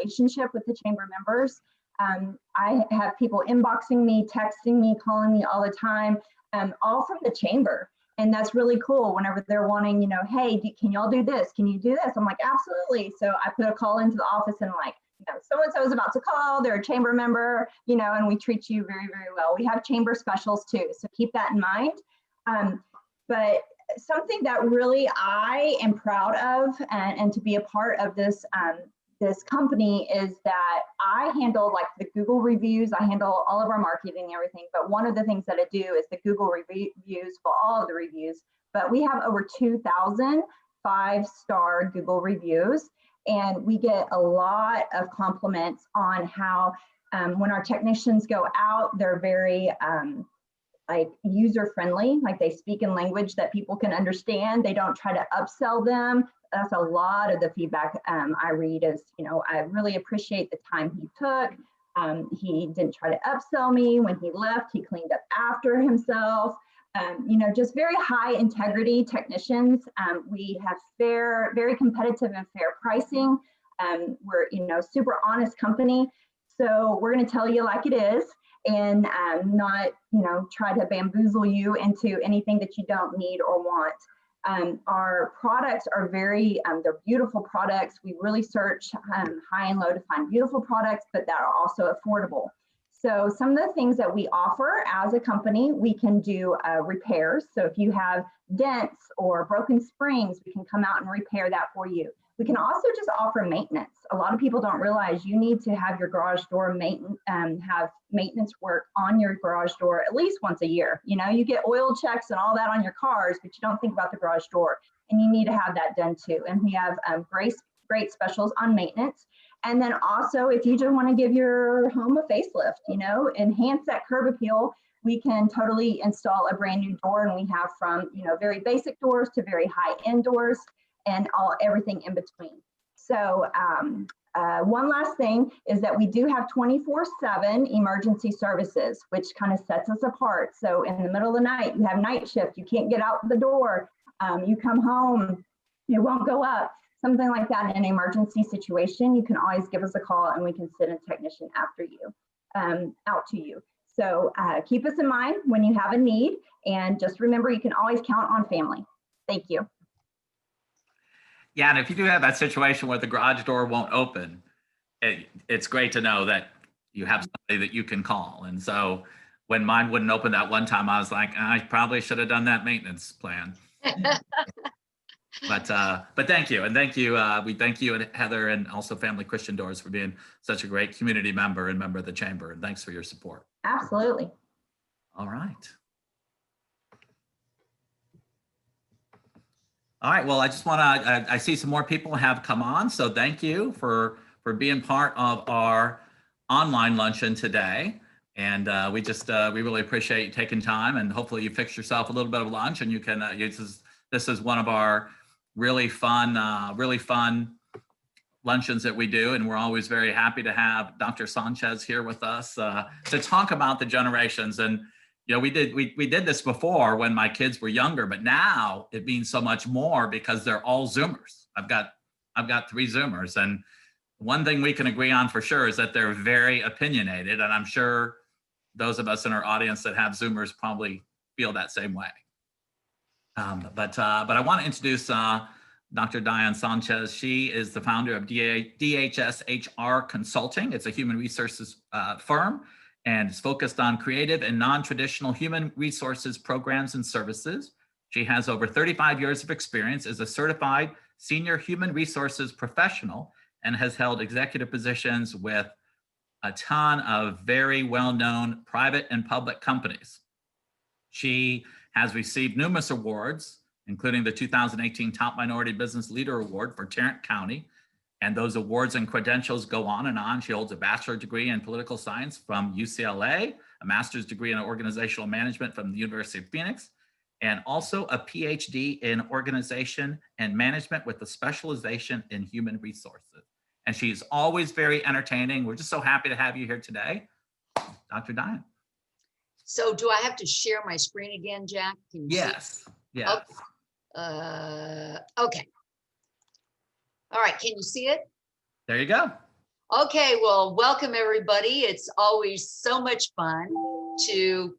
relationship with the chamber members. I have people inboxing me, texting me, calling me all the time, all from the chamber. And that's really cool whenever they're wanting, you know, hey, can y'all do this? Can you do this? I'm like, absolutely. So I put a call into the office and like, you know, so-and-so is about to call, they're a chamber member, you know, and we treat you very, very well. We have chamber specials too, so keep that in mind. But something that really I am proud of and to be a part of this this company is that I handle like the Google reviews, I handle all of our marketing and everything, but one of the things that I do is the Google reviews for all of the reviews. But we have over 2,000 5-star Google reviews, and we get a lot of compliments on how when our technicians go out, they're very like user friendly, like they speak in language that people can understand. They don't try to upsell them. That's a lot of the feedback I read is, you know, I really appreciate the time he took. He didn't try to upsell me. When he left, he cleaned up after himself. You know, just very high integrity technicians. We have very competitive and fair pricing. We're, you know, super honest company. So we're going to tell you like it is, and not, you know, try to bamboozle you into anything that you don't need or want. Our products are very, they're beautiful products. We really search high and low to find beautiful products, but that are also affordable. So some of the things that we offer as a company, we can do repairs. So if you have dents or broken springs, we can come out and repair that for you. We can also just offer maintenance. A lot of people don't realize you need to have your garage door have maintenance work on your garage door at least once a year. You know, you get oil checks and all that on your cars, but you don't think about the garage door, and you need to have that done too. And we have great specials on maintenance. And then also, if you just want to give your home a facelift, you know, enhance that curb appeal, we can totally install a brand new door. And we have from, you know, very basic doors to very high-end doors, and everything in between. So one last thing is that we do have 24/7 emergency services, which kind of sets us apart. So in the middle of the night, you have night shift, you can't get out the door, you come home, it won't go up, something like that. In an emergency situation, you can always give us a call and we can send a technician after you, out to you. So keep us in mind when you have a need, and just remember, you can always count on family. Thank you. Yeah, and if you do have that situation where the garage door won't open, it's great to know that you have somebody that you can call. And so when mine wouldn't open that one time, I was like, I probably should have done that maintenance plan. But thank you. And thank you. We thank you, and Heather, and also Family Christian Doors, for being such a great community member and member of the chamber. And thanks for your support. Absolutely. All right. All right, well, I just want to, I see some more people have come on, so thank you for being part of our online luncheon today. And we really appreciate you taking time, and hopefully you fix yourself a little bit of lunch, and you can, this is one of our really fun luncheons that we do, and we're always very happy to have Dr. Sanchez here with us to talk about the generations. And you know, we did this before when my kids were younger, but now it means so much more because they're all Zoomers. I've got 3 Zoomers, and one thing we can agree on for sure is that they're very opinionated, and I'm sure those of us in our audience that have Zoomers probably feel that same way. But I want to introduce Dr. Diane Sanchez. She is the founder of DHS HR Consulting. It's a human resources firm, and is focused on creative and non-traditional human resources programs and services. She has over 35 years of experience as a certified senior human resources professional, and has held executive positions with a ton of very well-known private and public companies. She has received numerous awards, including the 2018 Top Minority Business Leader Award for Tarrant County. And those awards and credentials go on and on. She holds a bachelor's degree in political science from UCLA, a master's degree in organizational management from the University of Phoenix, and also a PhD in organization and management with a specialization in human resources. And she's always very entertaining. We're just so happy to have you here today, Dr. Diane. So do I have to share my screen again, Jack? Can you yes. See? Yes. Okay. All right, can you see it? There you go. Okay, well, welcome everybody. It's always so much fun to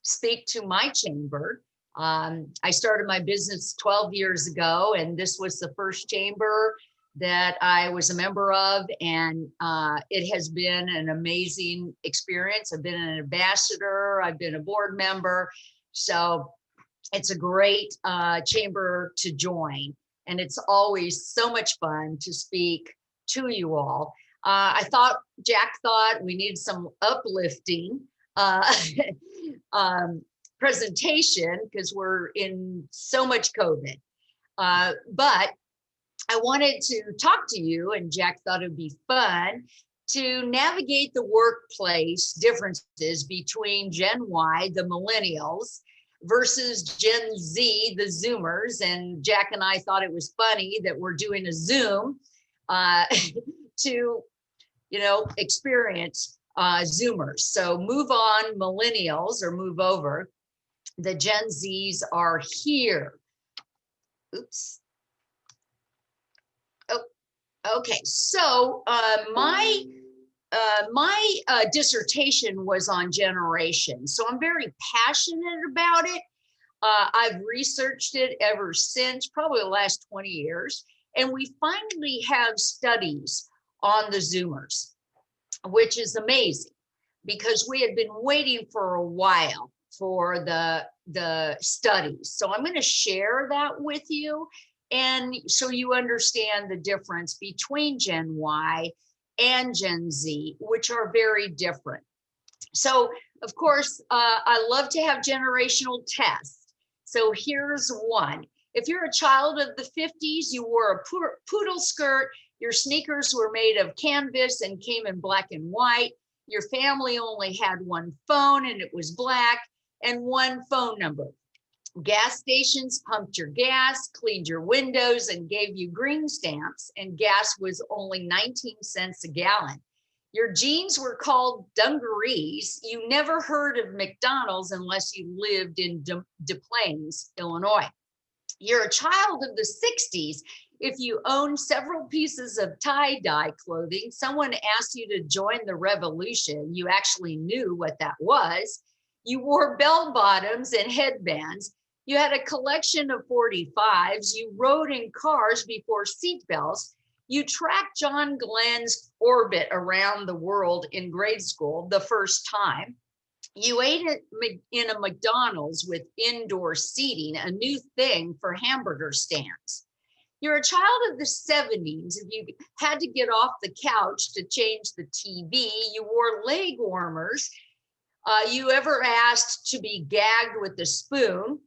speak to my chamber. I started my business 12 years ago, and this was the first chamber that I was a member of, and it has been an amazing experience. I've been an ambassador, I've been a board member, so it's a great chamber to join, and it's always so much fun to speak to you all. Jack thought we needed some uplifting presentation because we're in so much COVID. But I wanted to talk to you, and Jack thought it'd be fun to navigate the workplace differences between Gen Y, the Millennials, versus Gen Z, the Zoomers. And Jack and I thought it was funny that we're doing a Zoom to, experience Zoomers. So move on, Millennials, or move over. The Gen Zs are here. Oops. Oh, okay. So my dissertation was on generations. So I'm very passionate about it. I've researched it ever since, probably the last 20 years. And we finally have studies on the Zoomers, which is amazing because we had been waiting for a while for the studies. So I'm going to share that with you, and so you understand the difference between Gen Y and Gen Z, which are very different. So of course, I love to have generational tests. So here's one. If you're a child of the 50s, you wore a poodle skirt, your sneakers were made of canvas and came in black and white. Your family only had one phone and it was black, and one phone number. Gas stations pumped your gas, cleaned your windows, and gave you green stamps, and gas was only 19 cents a gallon. Your jeans were called dungarees. You never heard of McDonald's unless you lived in Des Plaines, Illinois. You're a child of the 60s. If you own several pieces of tie-dye clothing, someone asked you to join the revolution. You actually knew what that was. You wore bell bottoms and headbands. You had a collection of 45s. You rode in cars before seatbelts. You tracked John Glenn's orbit around the world in grade school the first time. You ate in a McDonald's with indoor seating, a new thing for hamburger stands. You're a child of the 70s. If you had to get off the couch to change the TV, you wore leg warmers. You ever asked to be gagged with a spoon?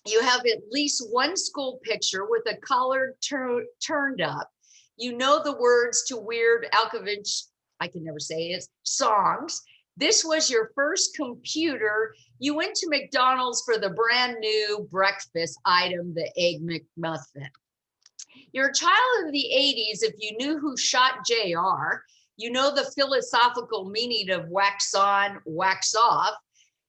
You have at least one school picture with a collar turned up. You know the words to Weird Alkovich, I can never say it, songs. This was your first computer. You went to McDonald's for the brand new breakfast item, the Egg McMuffin. You're a child of the 80s. If you knew who shot JR, you know the philosophical meaning of wax on, wax off.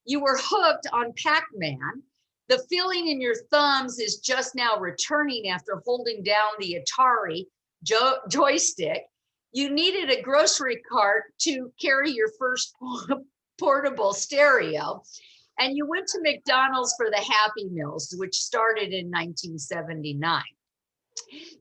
You were hooked on Pac-Man. The feeling in your thumbs is just now returning after holding down the Atari joystick. You needed a grocery cart to carry your first portable stereo. And you went to McDonald's for the Happy Meals, which started in 1979.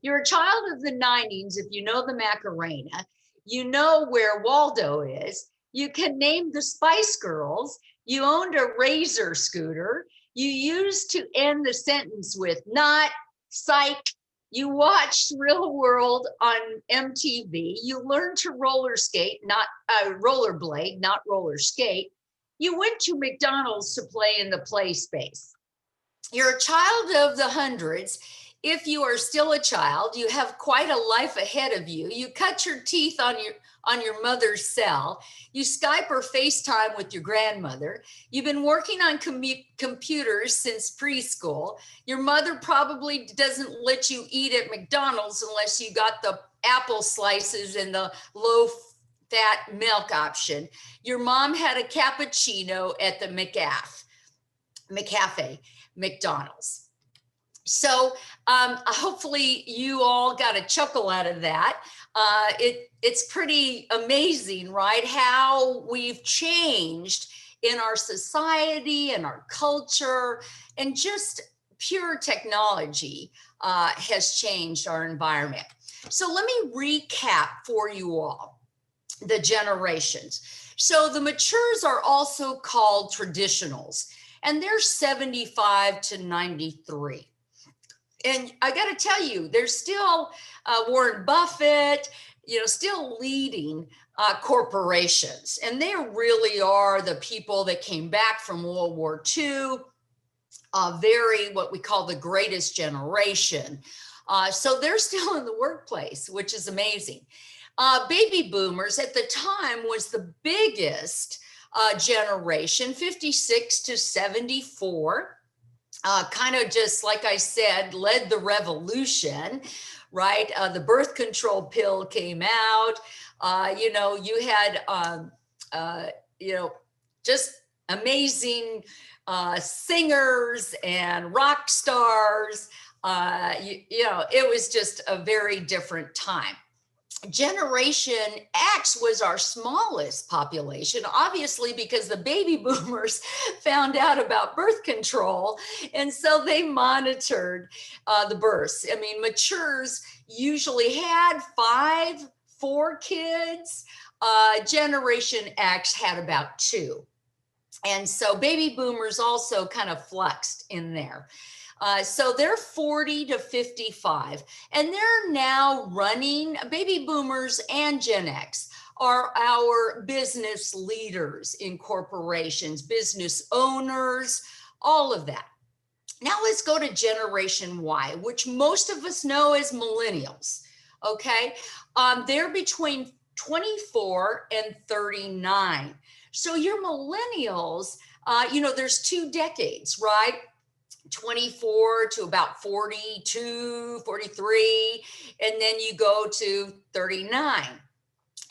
You're a child of the 90s. If you know the Macarena, you know where Waldo is. You can name the Spice Girls. You owned a Razor scooter. You used to end the sentence with not, psych. You watched Real World on MTV. You learned to roller skate, not rollerblade, not roller skate. You went to McDonald's to play in the play space. You're a child of the hundreds. If you are still a child, you have quite a life ahead of you. You cut your teeth on your mother's cell. You Skype or FaceTime with your grandmother. You've been working on computers since preschool. Your mother probably doesn't let you eat at McDonald's unless you got the apple slices and the low-fat milk option. Your mom had a cappuccino at the McCafe, McDonald's. So hopefully you all got a chuckle out of that. It's pretty amazing, right? How we've changed in our society and our culture, and just pure technology has changed our environment. So let me recap for you all the generations. So the matures are also called traditionals, and they're 75 to 93. And I got to tell you, there's still Warren Buffett, still leading corporations. And they really are the people that came back from World War II, very what we call the greatest generation. So they're still in the workplace, which is amazing. Baby boomers at the time was the biggest generation, 56 to 74. Kind of just like I said, led the revolution, right? The birth control pill came out. You had, just amazing singers and rock stars. It was just a very different time. Generation X was our smallest population, obviously, because the baby boomers found out about birth control. And so they monitored the births. I mean, matures usually had 4 kids. Generation X had about 2. And so baby boomers also kind of fluxed in there. So they're 40 to 55, and they're now running. Baby boomers and Gen X are our business leaders in corporations, business owners, all of that. Now let's go to Generation Y, which most of us know as millennials, okay? They're between 24 and 39. So your millennials, there's 2 decades, right? 24 to about 42, 43, and then you go to 39.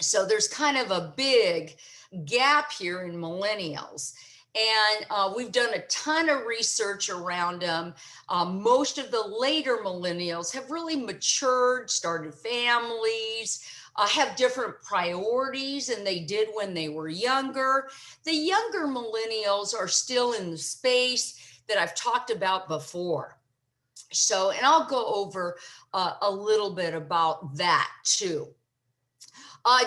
So there's kind of a big gap here in millennials. And we've done a ton of research around them. Most of the later millennials have really matured, started families, have different priorities than they did when they were younger. The younger millennials are still in the space that I've talked about before. So, and I'll go over a little bit about that too.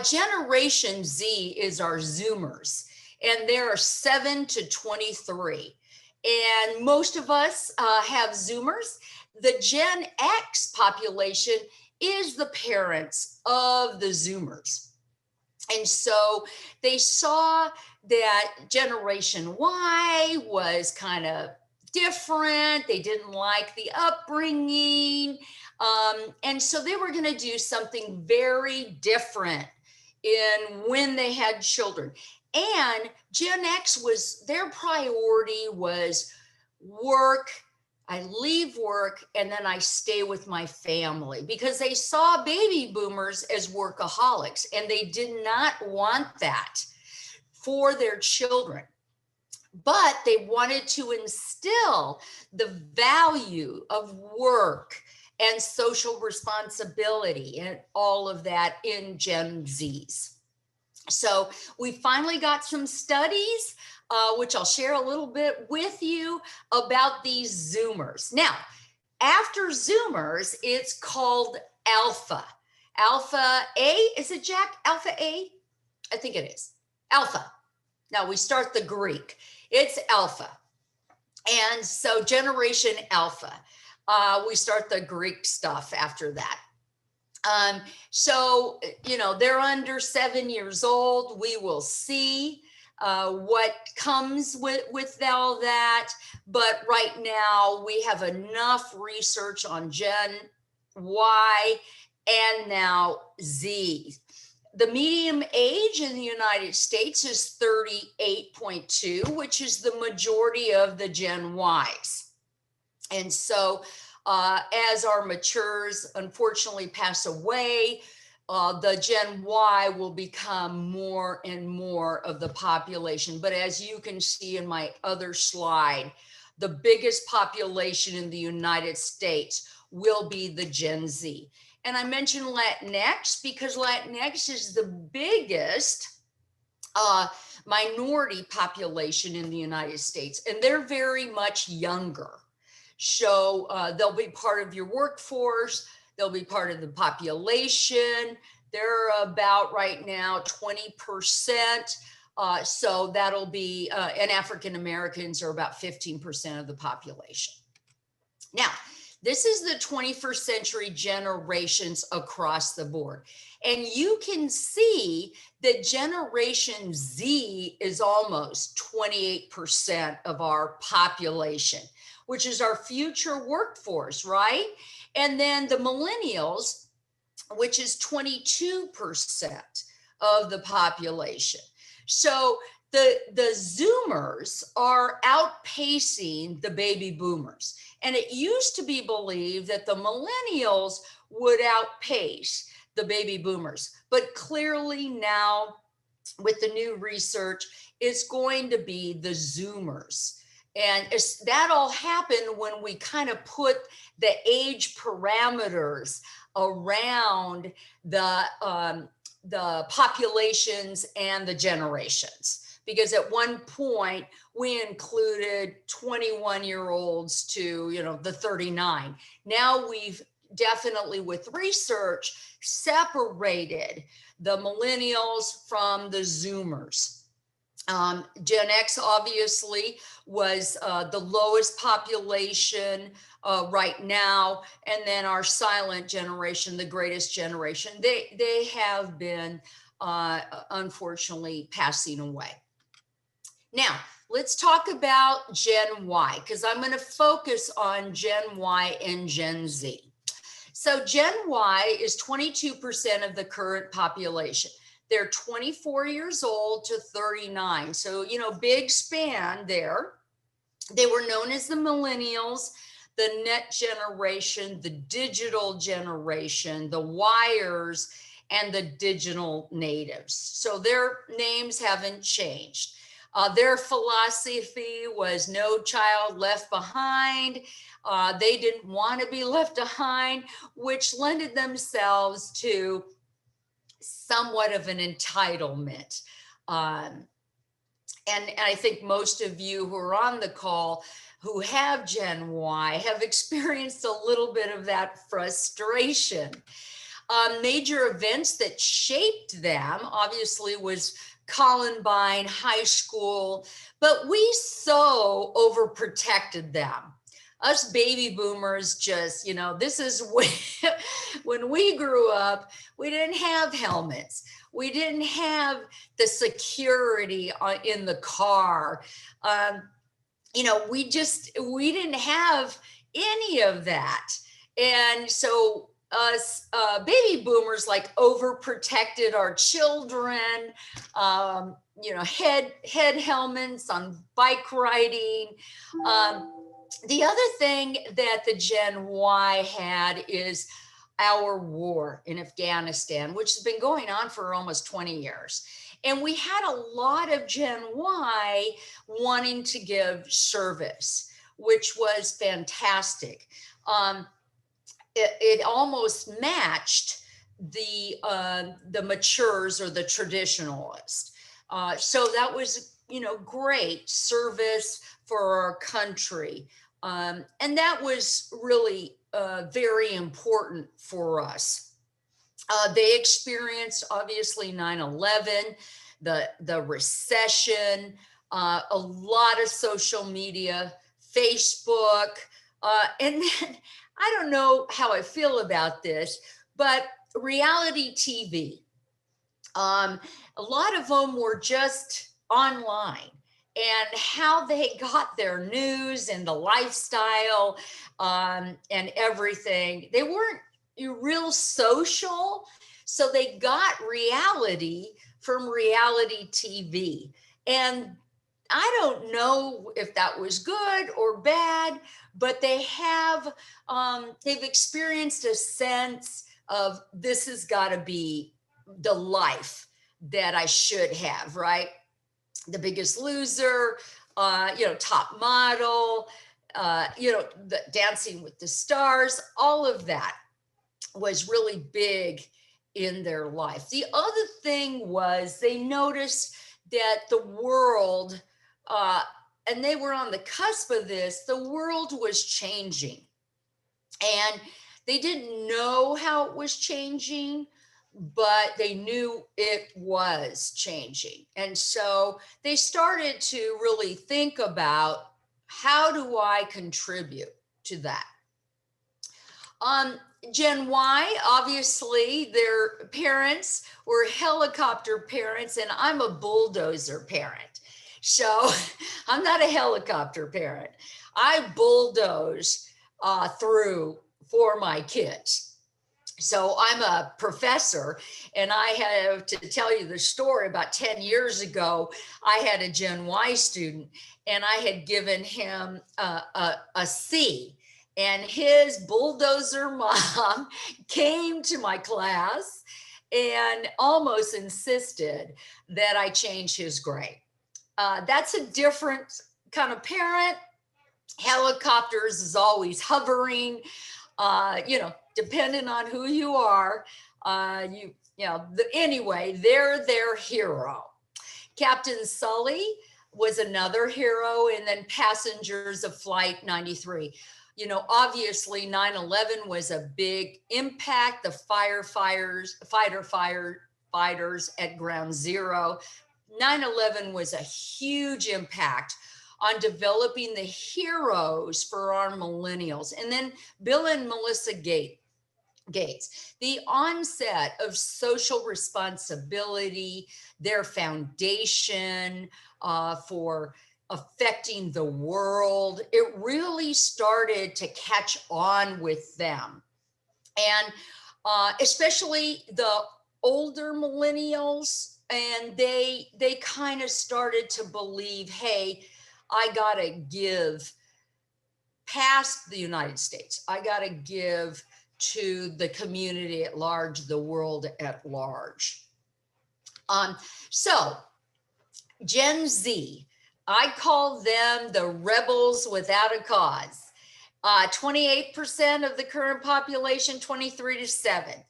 Generation Z is our Zoomers, and they're 7 to 23. And most of us have Zoomers. The Gen X population is the parents of the Zoomers. And so they saw that Generation Y was kind of different. They didn't like the upbringing. And so they were going to do something very different in when they had children. And Gen X their priority was work. I leave work and then I stay with my family, because they saw baby boomers as workaholics, and they did not want that for their children. But they wanted to instill the value of work and social responsibility and all of that in Gen Zs. So we finally got some studies, which I'll share a little bit with you about these Zoomers. Now, after Zoomers, it's called Alpha. Alpha A, is it Jack? Alpha A? I think it is. Alpha. Now we start the Greek. It's Alpha. And so Generation Alpha, we start the Greek stuff after that. So, they're under 7 years old. We will see what comes with all that. But right now we have enough research on Gen Y and now Z. The median age in the United States is 38.2, which is the majority of the Gen Ys. And so as our matures unfortunately pass away, the Gen Y will become more and more of the population. But as you can see in my other slide, the biggest population in the United States will be the Gen Z. And I mentioned Latinx because Latinx is the biggest minority population in the United States, and they're very much younger. So they'll be part of your workforce, they'll be part of the population. They're about right now 20%. So that'll be, and African Americans are about 15% of the population. Now, this is the 21st century generations across the board. And you can see that Generation Z is almost 28% of our population, which is our future workforce, right? And then the Millennials, which is 22% of the population. So the Zoomers are outpacing the baby boomers. And it used to be believed that the Millennials would outpace the baby boomers. But clearly now, with the new research, it's going to be the Zoomers. And that all happened when we kind of put the age parameters around the populations and the generations. Because at one point we included 21-year-olds to, the 39. Now we've definitely, with research, separated the Millennials from the Zoomers. Gen X obviously was the lowest population right now, and then our silent generation, the greatest generation, they have been unfortunately passing away. Now, let's talk about Gen Y, because I'm going to focus on Gen Y and Gen Z. So Gen Y is 22% of the current population. They're 24 years old to 39. So, big span there. They were known as the Millennials, the Net Generation, the Digital Generation, the Wires, and the Digital Natives. So their names haven't changed. Their philosophy was no child left behind. They didn't want to be left behind, which lended themselves to somewhat of an entitlement. And I think most of you who are on the call who have Gen Y have experienced a little bit of that frustration. Major events that shaped them obviously was Columbine, high school, but we so overprotected them. Us baby boomers just, this is when we grew up, we didn't have helmets. We didn't have the security in the car. We didn't have any of that. And so us baby boomers overprotected our children, head helmets on bike riding. The other thing that the Gen Y had is our war in Afghanistan, which has been going on for almost 20 years. And we had a lot of Gen Y wanting to give service, which was fantastic. It almost matched the matures or the traditionalists. So that was, great service for our country. And that was really very important for us. They experienced, obviously, 9/11, the recession, a lot of social media, Facebook, and then, I don't know how I feel about this, but reality TV. A lot of them were just online, and how they got their news and the lifestyle and everything. They weren't real social, so they got reality from reality TV. And I don't know if that was good or bad, but they've experienced a sense of, this has got to be the life that I should have, right? The Biggest Loser, Top Model, the Dancing with the Stars, all of that. was really big in their life. The other thing was they noticed that the world, and they were on the cusp of this, the world was changing. And they didn't know how it was changing, but they knew it was changing. And so they started to really think about, how do I contribute to that? Gen Y, obviously, their parents were helicopter parents, and I'm a bulldozer parent. So I'm not a helicopter parent. I bulldoze through for my kids. So I'm a professor, and I have to tell you the story. About 10 years ago, I had a Gen Y student, and I had given him a C. And his bulldozer mom came to my class and almost insisted that I change his grade. That's a different kind of parent. Helicopters is always hovering, depending on who you are. Anyway, they're their hero. Captain Sully was another hero, and then Passengers of Flight 93. Obviously 9/11 was a big impact. The firefighters at Ground Zero. 9/11 was a huge impact on developing the heroes for our millennials. And then Bill and Melissa Gates, the onset of social responsibility, their foundation for affecting the world, it really started to catch on with them. And especially the older millennials, and they kind of started to believe, hey, I gotta give past the United States. I gotta give to the community at large, the world at large. So Gen Z, I call them the rebels without a cause. 28% of the current population, 23 to 7.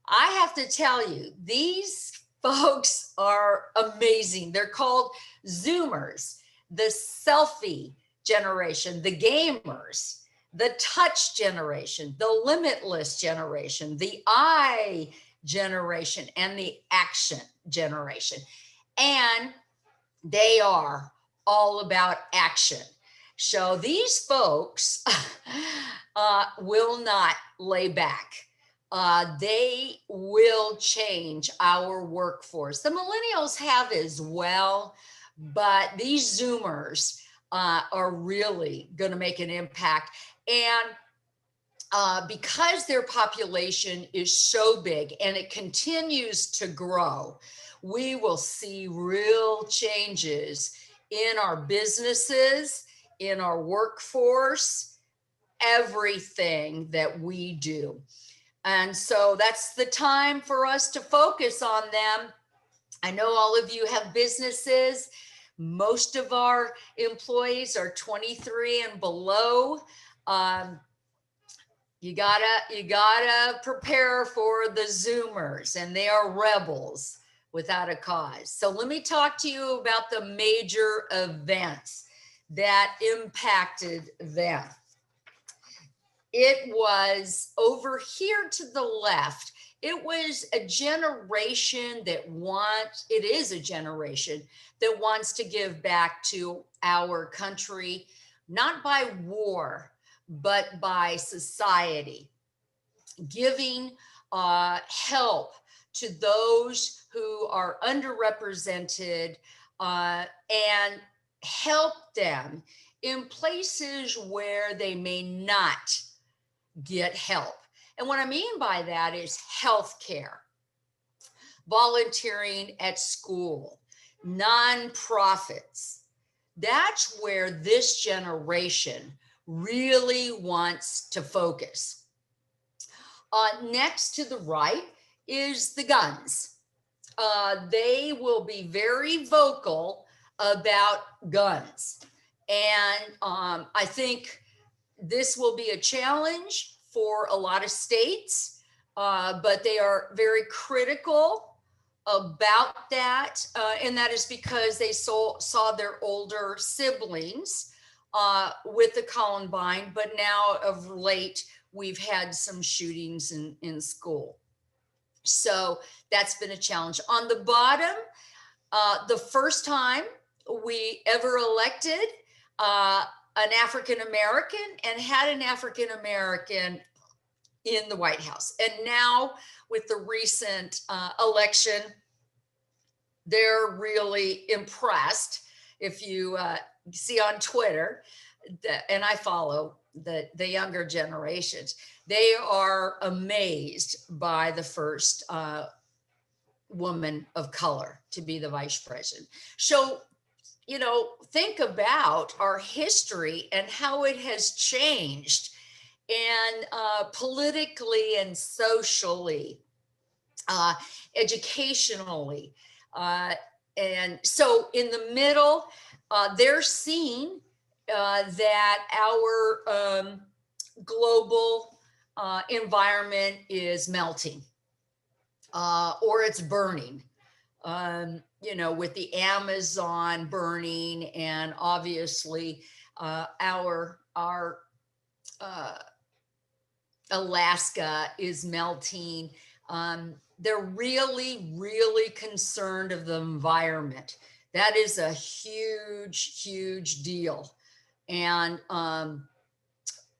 I have to tell you, these folks are amazing. They're called Zoomers, the selfie generation, the gamers, the touch generation, the limitless generation, the I generation, and the action generation. And they are all about action. So these folks will not lay back. They will change our workforce. The millennials have as well, but these Zoomers are really going to make an impact. And because their population is so big and it continues to grow, we will see real changes in our businesses, in our workforce, everything that we do. And so that's the time for us to focus on them. I know all of you have businesses. Most of our employees are 23 and below. You gotta prepare for the Zoomers, and they are rebels without a cause. So let me talk to you about the major events that impacted them. It was over here to the left. It was a generation that it is a generation that wants to give back to our country, not by war, but by society, giving help to those who are underrepresented and help them in places where they may not get help. And what I mean by that is healthcare, volunteering at school, nonprofits. That's where this generation really wants to focus. Next to the right is the guns. They will be very vocal about guns. And I think this will be a challenge for a lot of states, but they are very critical about that. And that is because they saw their older siblings with the Columbine, but now of late, we've had some shootings in school. So that's been a challenge. On the bottom, the first time we ever elected an African-American and had an African-American in the White House. And now with the recent election, they're really impressed. If you see on Twitter, and I follow the younger generations, they are amazed by the first woman of color to be the vice president. So, you know, think about our history and how it has changed, and politically and socially, educationally. And so in the middle, they're seeing that our global environment is melting, or it's burning. You know, with the Amazon burning, and obviously our Alaska is melting. They're really, really concerned of the environment. That is a huge, huge deal. And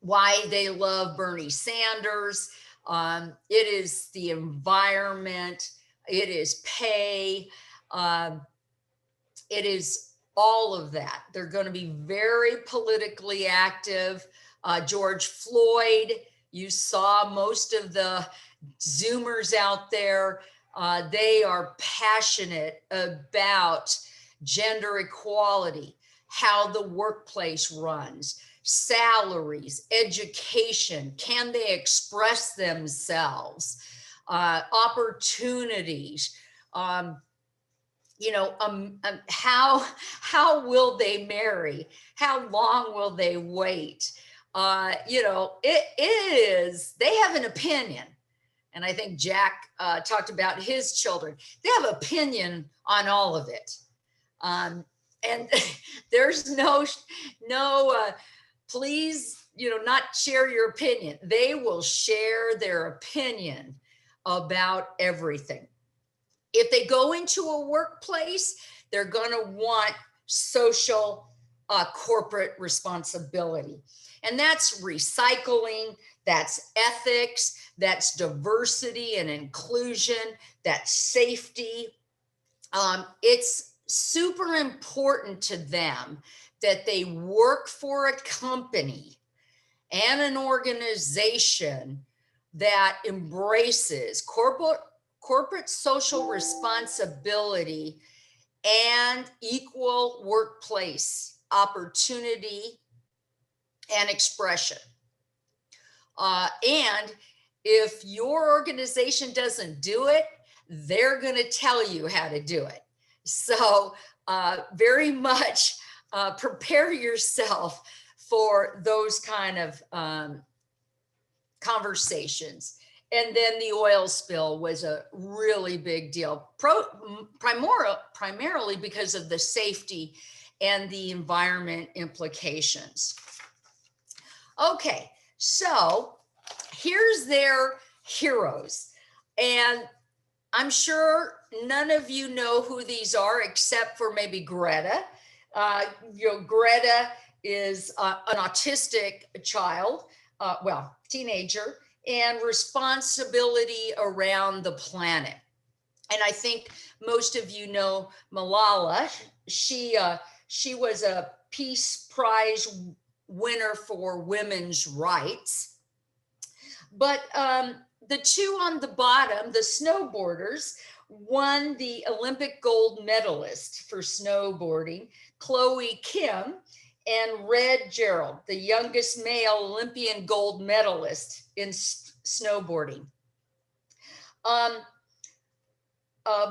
why they love Bernie Sanders. It is the environment, it is pay, it is all of that. They're going to be very politically active. George Floyd, you saw most of the Zoomers out there. They are passionate about gender equality, how the workplace runs, salaries, education, can they express themselves, opportunities, you know, how will they marry? How long will they wait? You know, they have an opinion. And I think Jack talked about his children. They have opinion on all of it. And there's no, please, you know, not share your opinion. They will share their opinion about everything. If they go into a workplace, they're going to want social corporate responsibility. And that's recycling, that's ethics, that's diversity and inclusion, that's safety. It's super important to them that they work for a company and an organization that embraces corporate social responsibility and equal workplace opportunity and expression. And if your organization doesn't do it, they're going to tell you how to do it. So very much prepare yourself for those kind of conversations. And then the oil spill was a really big deal, primarily because of the safety and the environment implications. Okay, so here's their heroes. And I'm sure none of you know who these are except for maybe Greta. You know, Greta is an autistic child, teenager, and responsibility around the planet. And I think most of you know Malala. She was a Peace Prize winner for women's rights. But the two on the bottom, the snowboarders, won the Olympic gold medalist for snowboarding, Chloe Kim, and Red Gerald, the youngest male Olympian gold medalist in snowboarding.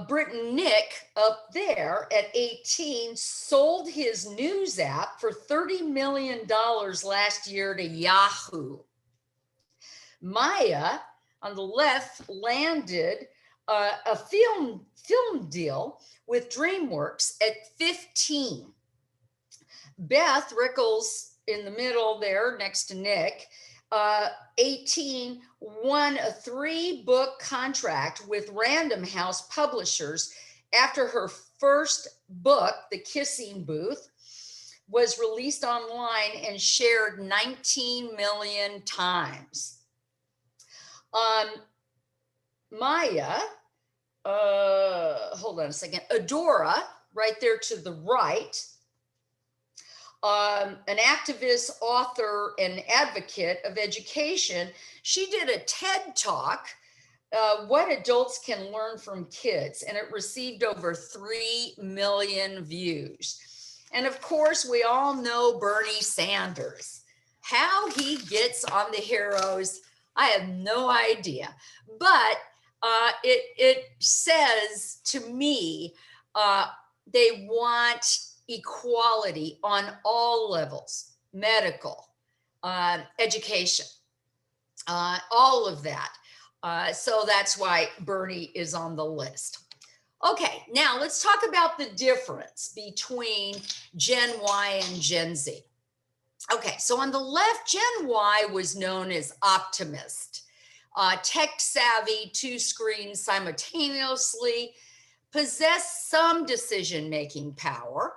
Britton Nick up there at 18 sold his news app for $30 million last year to Yahoo. Maya on the left landed a film deal with DreamWorks at 15. Beth Rickles in the middle there next to Nick, 18, won a 3-book contract with Random House Publishers after her first book, The Kissing Booth, was released online and shared 19 million times. Maya, hold on a second, Adora, right there to the right, an activist, author, and advocate of education. She did a TED Talk, What Adults Can Learn from Kids, and it received over 3 million views. And of course, we all know Bernie Sanders. How he gets on the heroes, I have no idea. But it says to me, they want equality on all levels, medical, education, all of that. So that's why Bernie is on the list. Okay, now let's talk about the difference between Gen Y and Gen Z. Okay, so on the left, Gen Y was known as optimist, tech savvy, 2 screens simultaneously, possessed some decision-making power,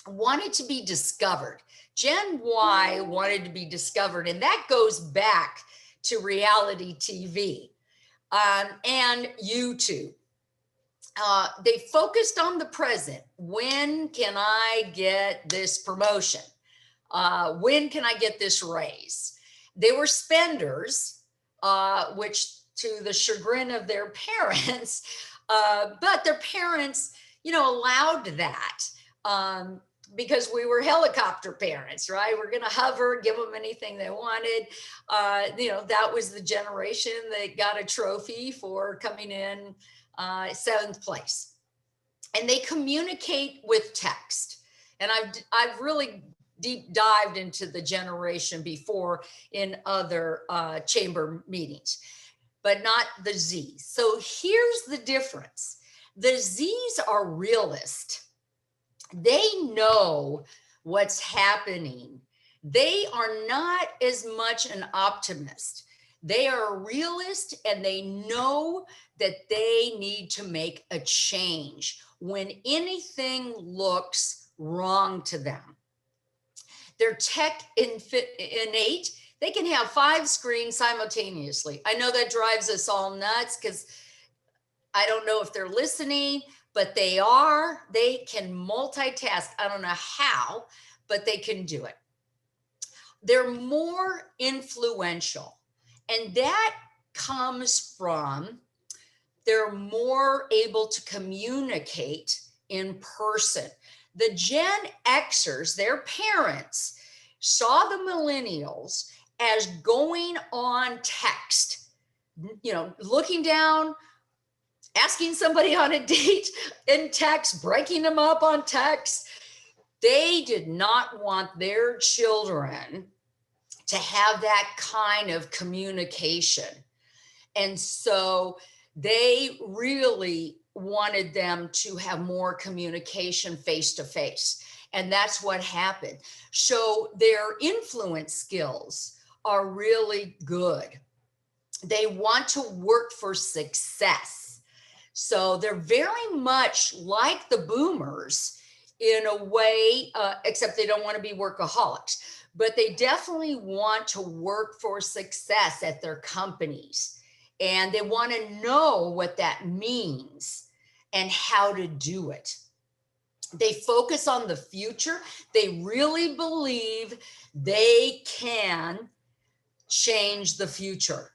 wanted to be discovered. Gen Y wanted to be discovered, and that goes back to reality TV and YouTube. They focused on the present. When can I get this promotion? When can I get this raise? They were spenders, which to the chagrin of their parents, but their parents, allowed that because we were helicopter parents, right? We're going to hover, give them anything they wanted. That was the generation that got a trophy for coming in 7th place. And they communicate with text. And I've really deep dived into the generation before in other chamber meetings, but not the Zs. So here's the difference. The Zs are realist. They know what's happening. They are not as much an optimist. They are a realist, and they know that they need to make a change when anything looks wrong to them. They're tech innate. They can have 5 screens simultaneously. I know that drives us all nuts because I don't know if they're listening, but they can multitask. I don't know how, but they can do it. They're more influential, and that comes from they're more able to communicate in person. The Gen Xers, their parents, saw the millennials as going on text, looking down, asking somebody on a date in text, breaking them up on text. They did not want their children to have that kind of communication. And so they really wanted them to have more communication face to face. And that's what happened. So their influence skills are really good. They want to work for success. So they're very much like the boomers in a way, except they don't want to be workaholics, but they definitely want to work for success at their companies. And they want to know what that means and how to do it. They focus on the future. They really believe they can change the future,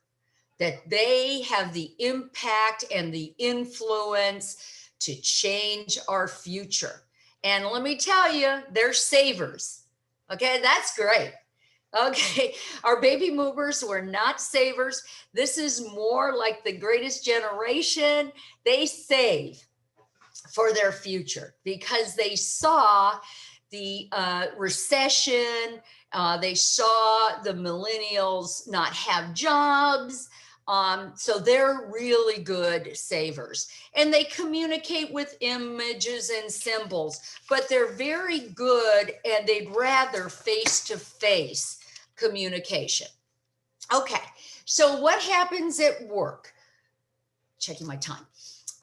that they have the impact and the influence to change our future. And let me tell you, they're savers. Okay, that's great. Okay, our baby boomers were not savers. This is more like the greatest generation. They save for their future because they saw the recession. They saw the millennials not have jobs. So they're really good savers, and they communicate with images and symbols, but they're very good and they'd rather face-to-face communication. Okay, so what happens at work? Checking my time.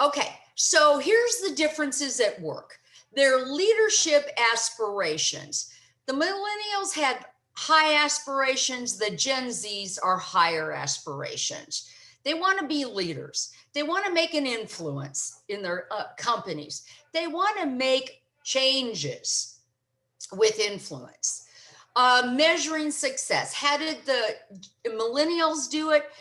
Okay, so here's the differences at work. Their leadership aspirations. The millennials had high aspirations. The Gen Zs are higher aspirations. They want to be leaders. They want to make an influence in their companies. They want to make changes with influence. Measuring success. How did the millennials do it?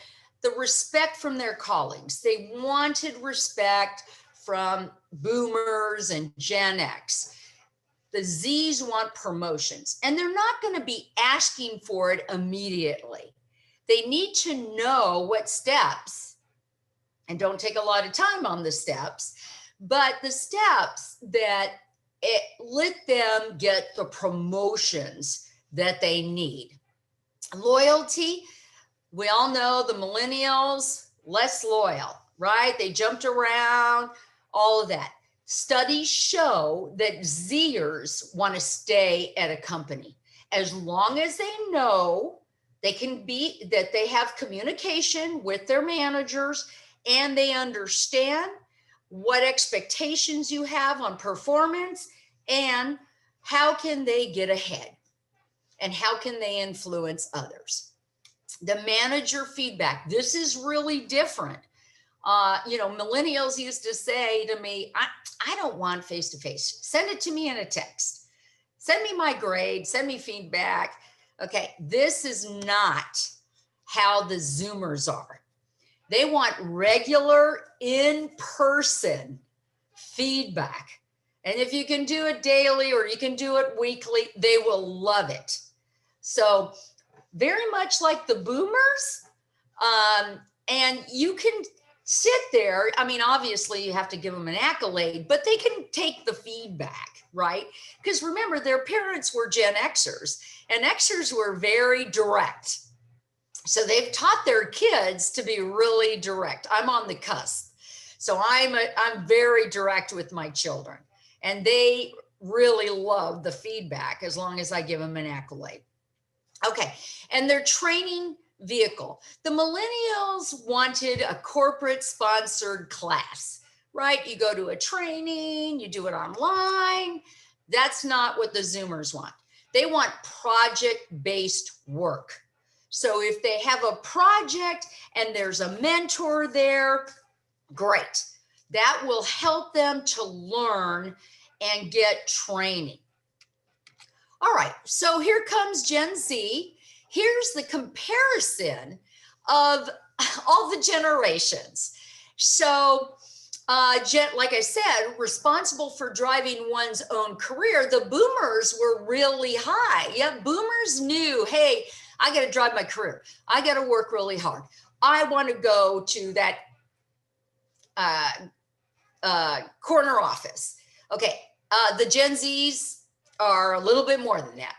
The respect from their colleagues. They wanted respect from boomers and Gen X. The Zs want promotions, and they're not going to be asking for it immediately. They need to know what steps, and don't take a lot of time on the steps, but the steps that let them get the promotions that they need. Loyalty. We all know the millennials, less loyal, right? They jumped around, all of that. Studies show that Zers want to stay at a company as long as they know they can be, that they have communication with their managers and they understand what expectations you have on performance and how can they get ahead and how can they influence others. The manager feedback. This is really different. Millennials used to say to me, I don't want face-to-face. Send it to me in a text. Send me my grade, send me feedback. Okay, this is not how the Zoomers are. They want regular in-person feedback. And if you can do it daily or you can do it weekly, they will love it. So very much like the boomers, and you can sit there. I mean, obviously you have to give them an accolade, but they can take the feedback, right? Because remember, their parents were Gen Xers, and Xers were very direct. So they've taught their kids to be really direct. I'm on the cusp. So I'm very direct with my children, and they really love the feedback as long as I give them an accolade. Okay, and their training vehicle. The millennials wanted a corporate sponsored class, right? You go to a training, you do it online. That's not what the Zoomers want. They want project-based work. So if they have a project and there's a mentor there, great. That will help them to learn and get training. All right, so here comes Gen Z. Here's the comparison of all the generations. So, like I said, responsible for driving one's own career, the boomers were really high. Yeah, boomers knew, hey, I got to drive my career. I got to work really hard. I want to go to that corner office. Okay, the Gen Zs are a little bit more than that.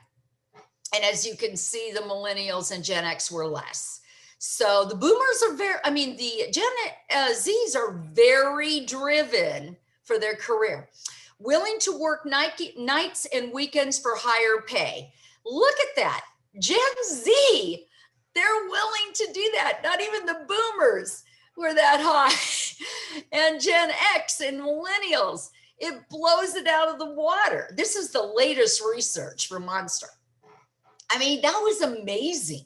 And as you can see, the millennials and Gen X were less. So the boomers are the Gen Zs are very driven for their career, willing to work nights and weekends for higher pay. Look at that. Gen Z, they're willing to do that. Not even the boomers were that high. And Gen X and millennials, it blows it out of the water. This is the latest research from Monster. I mean, that was amazing.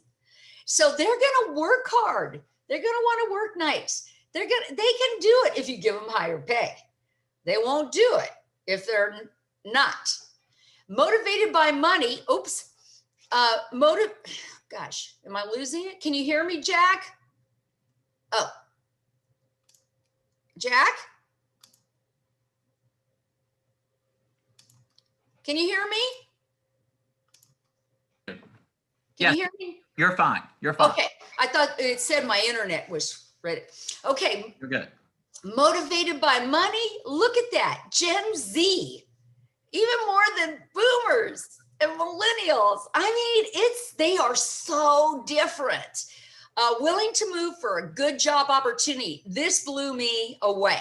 So they're going to work hard. They're going to want to work nights. They can do it if you give them higher pay. They won't do it if they're not. Motivated by money. Oops. Gosh, am I losing it? Can you hear me, Jack? Oh, Jack? Can you hear me? Can you hear me? You're fine. You're fine. Okay. I thought it said my internet was ready. Okay. You're good. Motivated by money. Look at that. Gen Z, even more than boomers and millennials. I mean, they are so different. Willing to move for a good job opportunity. This blew me away.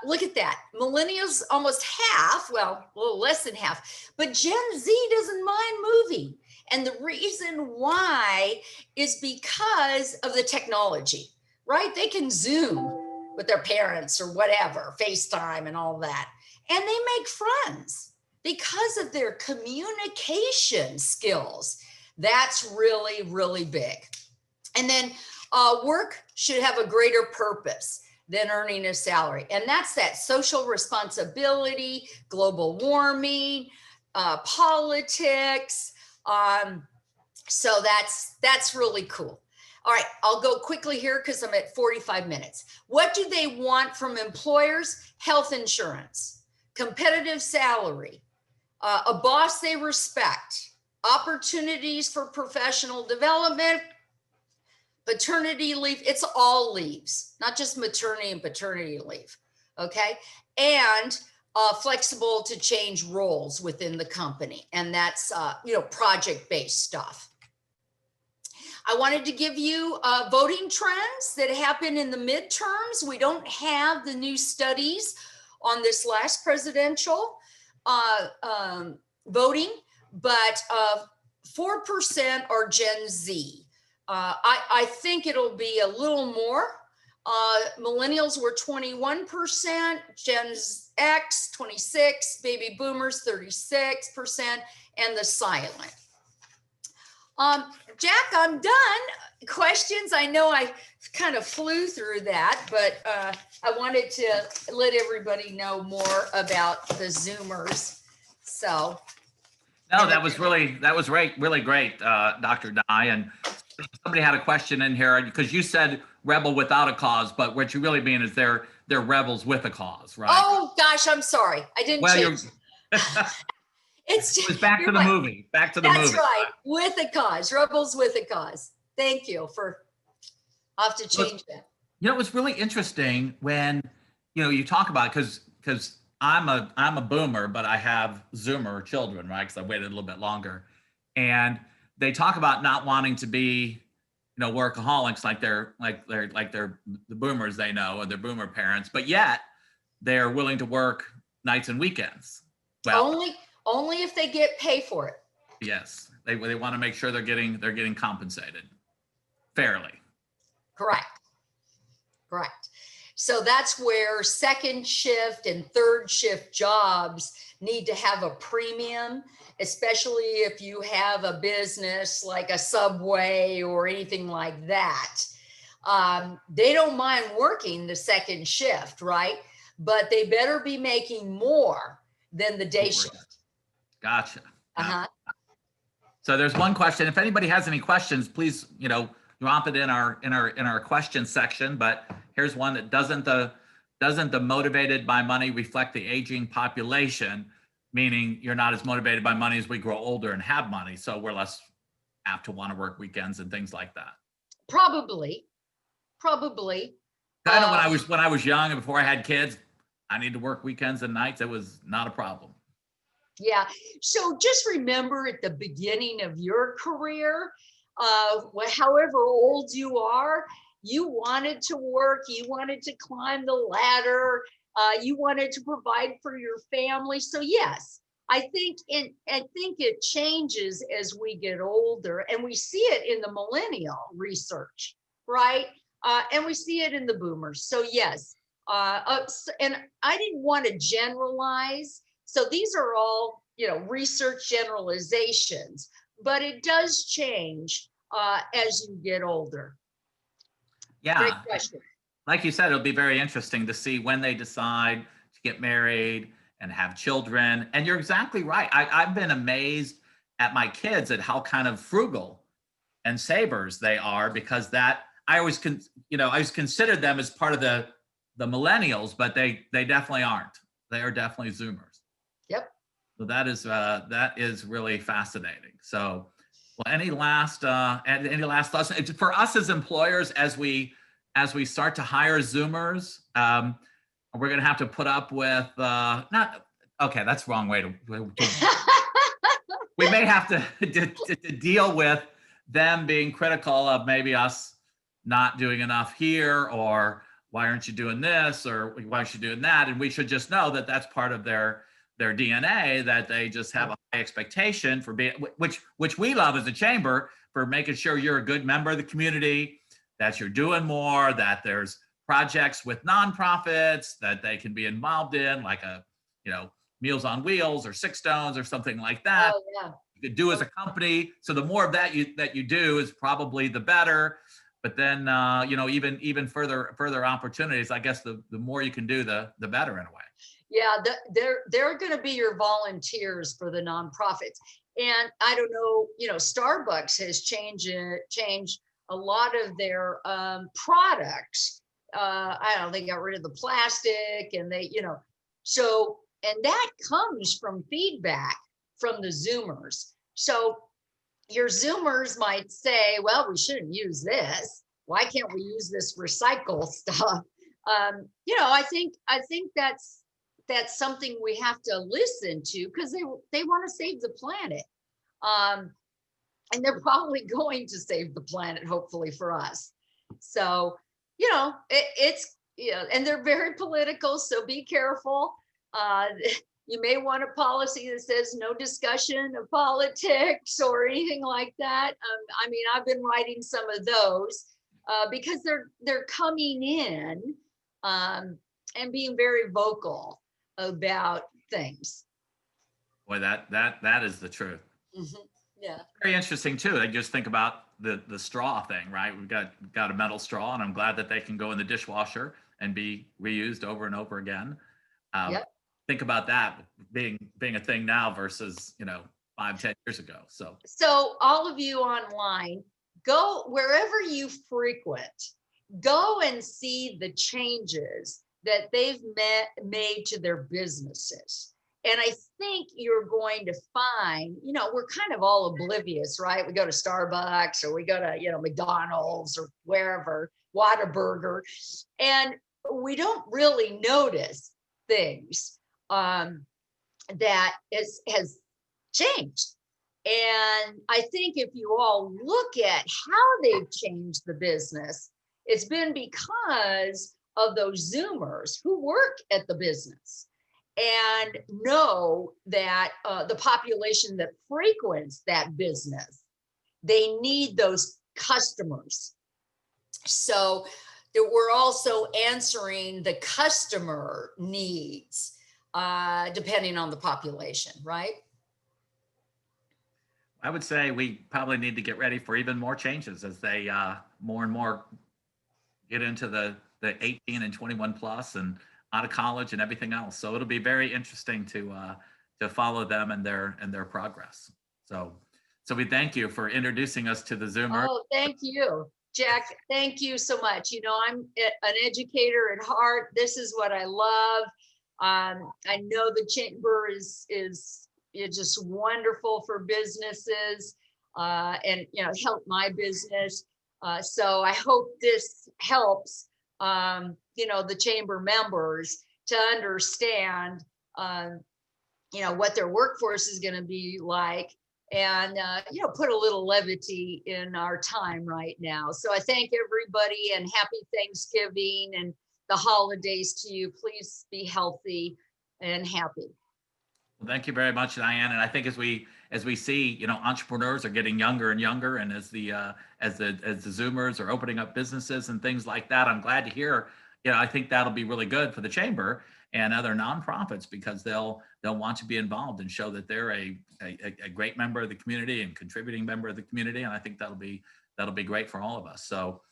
Look at that. Millennials, almost half, well, a little less than half, but Gen Z doesn't mind moving. And the reason why is because of the technology, right? They can Zoom with their parents or whatever, FaceTime and all that. And they make friends because of their communication skills. That's really, really big. And then work should have a greater purpose than earning a salary. And that's that social responsibility, global warming, politics. So that's really cool. All right, I'll go quickly here because I'm at 45 minutes. What do they want from employers? Health insurance, competitive salary, a boss they respect, opportunities for professional development, paternity leave. It's all leaves, not just maternity and paternity leave. Okay. And flexible to change roles within the company. And that's, project-based stuff. I wanted to give you voting trends that happen in the midterms. We don't have the new studies on this last presidential voting, but 4% are Gen Z. I think it'll be a little more. Millennials were 21%, Gen X 26%, baby boomers 36%, and the silent. Jack, I'm done. Questions? I know I kind of flew through that, but I wanted to let everybody know more about the Zoomers. So. No, that was really great, Dr. Dye. And somebody had a question in here because you said rebel without a cause, but what you really mean is they're rebels with a cause, right? Oh gosh, I'm sorry. I didn't change. It was back to the movie. Back to the movie. That's right. With a cause. Rebels with a cause. Thank you for. I'll have to change that. It was really interesting when you talk about because I'm a boomer, but I have Zoomer children, right? Because I waited a little bit longer, and they talk about not wanting to be, workaholics like they're the boomers they know, or their boomer parents, but yet they're willing to work nights and weekends. Well, only if they get pay for it. Yes, they want to make sure they're getting compensated fairly. Correct. So that's where second shift and third shift jobs need to have a premium, especially if you have a business like a Subway or anything like that. They don't mind working the second shift, right? But they better be making more than the day shift. Gotcha. Uh-huh. So there's one question. If anybody has any questions, please, drop it in our question section. But here's one that doesn't the motivated by money reflect the aging population, meaning you're not as motivated by money as we grow older and have money, so we're less apt to want to work weekends and things like that. Probably. I know when I was young and before I had kids, I need to work weekends and nights. It was not a problem. Yeah. So just remember at the beginning of your career, however old you are, you wanted to work, you wanted to climb the ladder, you wanted to provide for your family. So yes, I think it changes as we get older, and we see it in the millennial research, right? And we see it in the boomers. So yes, and I didn't want to generalize. So these are all, research generalizations, but it does change as you get older. Yeah. Great question. Like you said, it'll be very interesting to see when they decide to get married and have children. And you're exactly right. I've been amazed at my kids at how kind of frugal and savers they are, because that I always considered them as part of the millennials, but they definitely aren't. They are definitely Zoomers. Yep. So that is really fascinating. So, well, any last thoughts for us as employers as we start to hire Zoomers? We're going to have to put up with that's the wrong way to we may have to deal with them being critical of maybe us not doing enough here, or why aren't you doing this, or why aren't you doing that? And we should just know that that's part of their DNA, that they just have a high expectation for being, which we love as a chamber, for making sure you're a good member of the community, that you're doing more, that there's projects with nonprofits that they can be involved in, like Meals on Wheels or Six Stones or something like that. Oh, yeah. You could do as a company. So the more of that you do is probably the better. But then even further opportunities, I guess the more you can do, the better in a way. Yeah, they're going to be your volunteers for the nonprofits. And I don't know, Starbucks has changed a lot of their products. I don't know, they got rid of the plastic, and and that comes from feedback from the Zoomers. So your Zoomers might say, well, we shouldn't use this. Why can't we use this recycle stuff? I think that's something we have to listen to, because they want to save the planet. And they're probably going to save the planet, hopefully, for us. So, and they're very political, so be careful. You may want a policy that says no discussion of politics or anything like that. I've been writing some of those because they're coming in and being very vocal about things. Boy, that is the truth. Mm-hmm. Yeah. Very interesting too. I just think about the straw thing, right? We've got a metal straw, and I'm glad that they can go in the dishwasher and be reused over and over again. Yep. Think about that being a thing now versus 5-10 years ago. So all of you online, go wherever you frequent, go and see the changes that they've made to their businesses. And I think you're going to find, we're kind of all oblivious, right? We go to Starbucks, or we go to, McDonald's or wherever, Whataburger, and we don't really notice things that has changed. And I think if you all look at how they've changed the business, it's been because of those Zoomers who work at the business and know that the population that frequents that business, they need those customers. So that we're also answering the customer needs, depending on the population, right? I would say we probably need to get ready for even more changes as they more and more get into the 18 and 21 plus and out of college and everything else. So it'll be very interesting to follow them and their progress. So we thank you for introducing us to the Zoomer. Oh, thank you, Jack. Thank you so much. I'm an educator at heart. This is what I love. I know the chamber is just wonderful for businesses and help my business. So I hope this helps the chamber members to understand what their workforce is going to be like, and put a little levity in our time right now. So I thank everybody, and happy Thanksgiving and the holidays to you. Please be healthy and happy. Well, thank you very much, Diane. And I think as we see, entrepreneurs are getting younger and younger, and as the Zoomers are opening up businesses and things like that, I'm glad to hear. I think that'll be really good for the chamber and other nonprofits, because they'll want to be involved and show that they're a great member of the community and contributing member of the community. And I think that'll be great for all of us. So,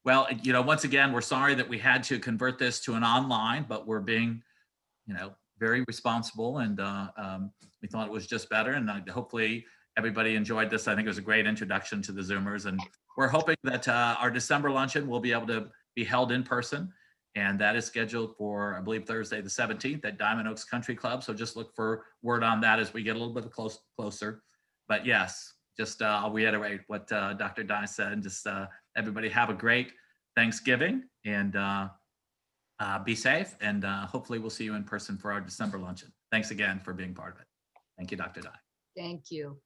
once again, we're sorry that we had to convert this to an online, but we're being, very responsible, and we thought it was just better. And hopefully everybody enjoyed this. I think it was a great introduction to the Zoomers, and we're hoping that our December luncheon will be able to be held in person, and that is scheduled for, I believe, Thursday the 17th at Diamond Oaks Country Club. So just look for word on that as we get a little bit closer. But yes, just I'll reiterate what Dr. Dye said, and just everybody have a great Thanksgiving, and be safe, and hopefully we'll see you in person for our December luncheon. Thanks again for being part of it. Thank you, Dr. Dye. Thank you.